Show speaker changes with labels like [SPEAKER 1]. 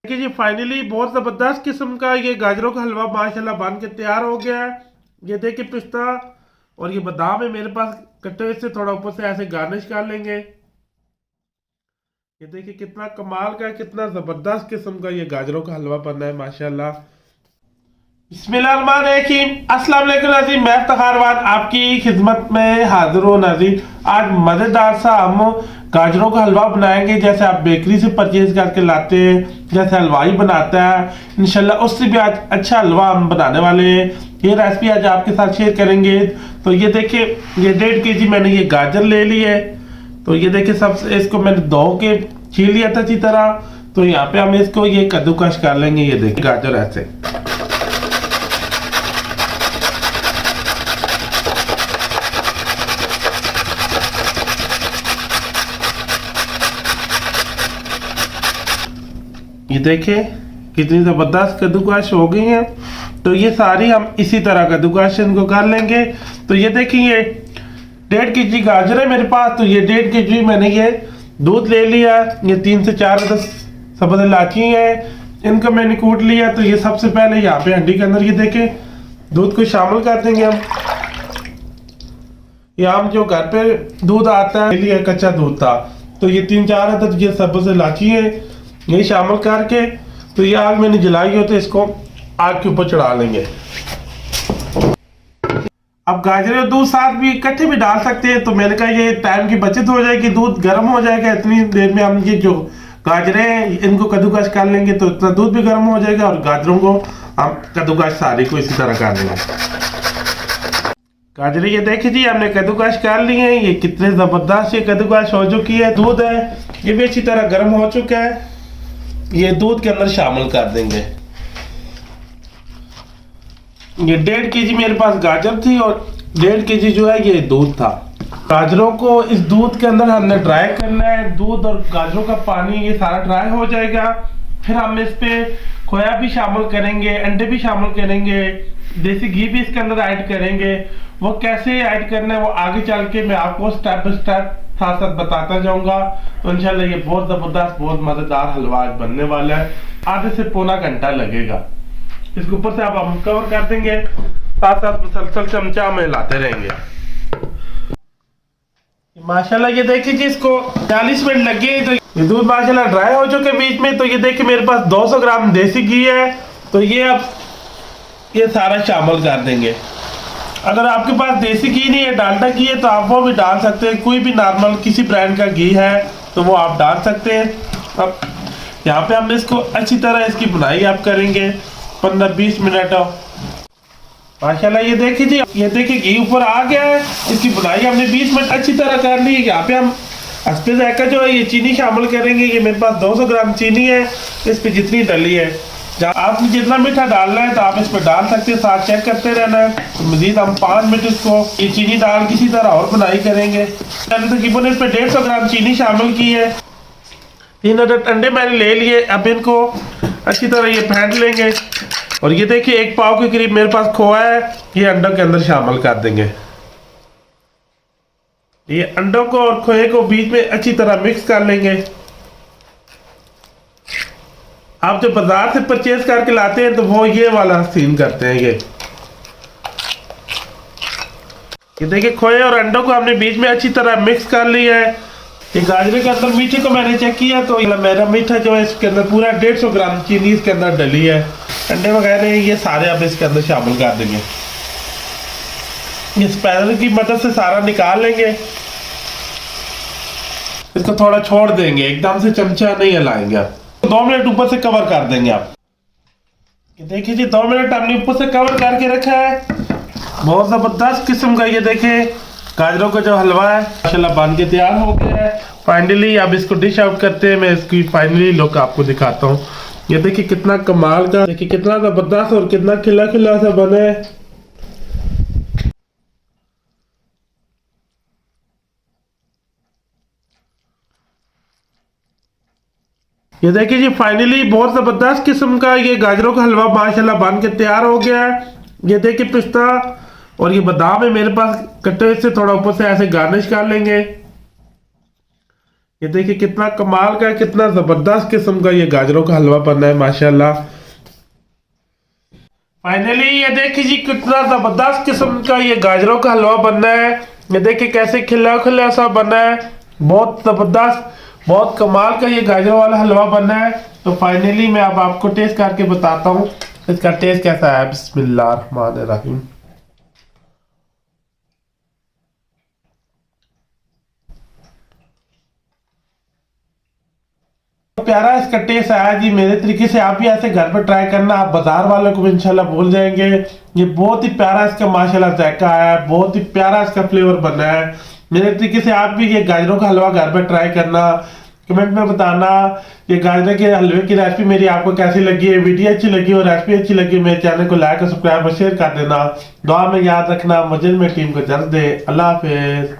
[SPEAKER 1] देखिए जी फाइनली बहुत ज़बरदस्त किस्म का ये गाजरों का हलवा माशाल्लाह बन के तैयार हो गया है। ये देखिए पिस्ता और ये बादाम है मेरे पास कटे हुए से थोड़ा ऊपर से ऐसे गार्निश कर लेंगे। ये देखिए कितना कमाल का कितना ज़बरदस्त किस्म का ये गाजरों का हलवा बनना है माशाल्लाह। बिस्मिल्लाहिर्रहमानिर्रहीम। अस्सलाम वालेकुम नाज़रीन, मैं तखारवान आपकी खिदमत में हाजिर हूँ नाज़रीन। आज मज़ेदार सा हम गाजरों का हलवा बनाएंगे जैसे आप बेकरी से परचेज करके लाते हैं, जैसे हलवाई बनाता है इंशाल्लाह उससे भी आज अच्छा हलवा हम बनाने वाले हैं। ये रेसिपी आज आपके साथ शेयर करेंगे। तो ये देखिए ये 1.5 kg मैंने ये गाजर ले ली है। तो ये देखिए सब इसको मैंने धो के छील लिया था अच्छी तरह। तो यहाँ पे हम इसको ये कद्दूकश कर लेंगे। ये देखिए गाजर ऐसे ये देखें कितनी ज़बरदस्त कद्दूकश हो गई है। तो ये सारी हम इसी तरह कद्दूकश इनको कर लेंगे। तो ये देखिए ये 1.5 kg गाजर है मेरे पास। तो ये 1.5 kg मैंने ये दूध ले लिया। ये 3 से 4 सब्ज़ इलायची है, इनको मैंने कूट लिया। तो ये सबसे पहले यहाँ पे हंडी के अंदर ये देखें दूध को शामिल कर देंगे हम। ये हम जो घर पे दूध आता है लिए कच्चा दूध था। तो ये 3-4 अदद ये सब्ज़ इलायची है ये शामिल करके तो ये आग मैंने जलाई हो तो इसको आग के ऊपर चढ़ा लेंगे। अब गाजर और दूध साथ भी इकट्ठे भी डाल सकते हैं। तो मैंने कहा ये टाइम की बचत हो जाएगी, दूध गर्म हो जाएगा। इतनी देर में हम ये जो गाजरें हैं इनको कद्दूकश कर लेंगे तो इतना दूध भी गर्म हो जाएगा और गाजरों को हम कद्दूकश सारी को इसी तरह कर देंगे। गाजरें ये देखिए जी हमने कद्दूकश कर ली है। ये कितने ज़बरदस्त ये कद्दूकश हो चुकी है। दूध है ये भी अच्छी तरह गर्म हो चुका है। ये दूध के अंदर शामिल कर देंगे। ये 1.5 kg मेरे पास गाजर थी और 1.5 kg जो है ये दूध था। गाजरों को इस दूध के अंदर हमने ड्राई करना है। दूध और गाजरों का पानी ये सारा ड्राई हो जाएगा। फिर हम इस पे खोया भी शामिल करेंगे, अंडे भी शामिल करेंगे, देसी घी भी इसके अंदर ऐड करेंगे। वो कैसे ऐड करना है वो आगे चल के मैं आपको स्टेप बाय स्टेप साथ साथ बताता जाऊंगा। तो इंशाल्लाह ये बहुत ज़बरदस्त बहुत मज़ेदार हलवा आज बनने वाला है। आधे से पौना घंटा लगेगा। इसके ऊपर से आप हम कवर कर देंगे, साथ साथ मुसलसल चमचा में हिलाते रहेंगे। माशाल्लाह ये देखिए जी इसको 40 मिनट लगे। तो ये दूध माशाल्लाह ड्राई हो चुके बीच में। तो ये देखिए मेरे पास 200 ग्राम देसी घी है। तो ये अब ये सारा शामिल कर देंगे। अगर आपके पास देसी घी नहीं है डालडा घी है तो आप वो भी डाल सकते हैं। कोई भी नॉर्मल किसी ब्रांड का घी है तो वो आप डाल सकते हैं। अब यहाँ पे हम इसको अच्छी तरह इसकी बुनाई आप करेंगे 15-20 मिनट। माशाल्लाह ये देखिए जी ये देखिए घी ऊपर आ गया है। इसकी बुनाई हमने 20 मिनट अच्छी तरह कर ली है। यहाँ पे हम हस्बे जायका जो है ये चीनी शामिल करेंगे। ये मेरे पास 200 ग्राम चीनी है। इस पे जितनी डली है आपने जितना मीठा डालना है तो आप इस पर डाल सकते हैं, साथ चेक करते रहना है। तो मजीद हम 5 मिनट इसको ये चीनी डाल किसी तरह और बुनाई करेंगे। मैंने तकरीबन इस पर 150 ग्राम चीनी शामिल की है। 3 अदद अंडे मैंने ले लिए। अब इनको अच्छी तरह ये फेंट लेंगे। और ये देखिए 1 पाव के करीब मेरे पास खोआ है, ये अंडों के अंदर शामिल कर देंगे। ये अंडों को और खोए को बीच में अच्छी तरह मिक्स कर लेंगे। आप जो बाजार से परचेज करके लाते हैं तो वो ये वाला सीन करते हैं। ये देखिए खोए और अंडों को हमने बीच में अच्छी तरह मिक्स कर लिया है। ये गाजरे के अंदर मीठे को मैंने चेक किया तो मेरा मीठा जो है इसके अंदर पूरा 150 ग्राम चीनी इसके अंदर डली है। अंडे वगैरह ये सारे अब इसके अंदर शामिल कर देंगे। ये स्पैनर की मदद से सारा निकाल लेंगे। इसको थोड़ा छोड़ देंगे, एकदम से चमचा नहीं हिलाएंगे। आप 2 मिनट ऊपर से कवर कर देंगे। आप ये देखिए जी 2 मिनट हमने ऊपर से कवर करके रखा है। बहुत ज़बरदस्त किस्म का ये देखिए गाजरों का जो हलवा है माशाल्लाह बन के तैयार हो गया है। फाइनली अब इसको डिश आउट करते हैं। मैं इसकी फाइनली लुक आपको दिखाता हूँ। ये देखिए कितना कमाल का, देखिए कितना ज़बरदस्त और कितना खिला खिला सा बना है। ये देखिए जी फाइनली बहुत ज़बरदस्त किस्म का ये गाजरों का हलवा माशाल्लाह बन के तैयार हो गया है। ये देखिए पिस्ता और ये बादाम है मेरे पास कटे से थोड़ा ऊपर से ऐसे गार्निश कर लेंगे। ये देखिए कितना कमाल का, कितना जबरदस्त किस्म का ये गाजरों का हलवा बना है माशाल्लाह। फाइनली ये देखिए जी कितना जबरदस्त किस्म का ये गाजरों का हलवा बनना है। ये देखिए कैसे खिला खिला सा बना है, बहुत जबरदस्त, बहुत कमाल का ये गाजरों वाला हलवा बनना है। तो फाइनली मैं अब आपको टेस्ट करके बताता हूँ इसका टेस्ट कैसा है। बिस्मिल्लाहिर्रहमानिर्रहीम। प्यारा इसका टेस्ट आया जी मेरे तरीके से। आप भी ऐसे घर पर ट्राई करना, आप बाजार वालों को भी इंशाल्लाह भूल जाएंगे। ये बहुत ही प्यारा इसका माशाल्लाह जायका आया है, बहुत ही प्यारा इसका फ्लेवर बना है। मेरे तरीके से आप भी ये गाजरों का हलवा घर पर ट्राई करना, कमेंट में बताना ये गाजर के हलवे की रेसिपी मेरी आपको कैसी लगी है। वीडियो अच्छी लगी और रेसिपी अच्छी लगी मेरे चैनल को लाइक और सब्सक्राइब और शेयर कर देना। दुआ में याद रखना, मुझे मेरी टीम को जल्द दे। अल्लाह हाफिज।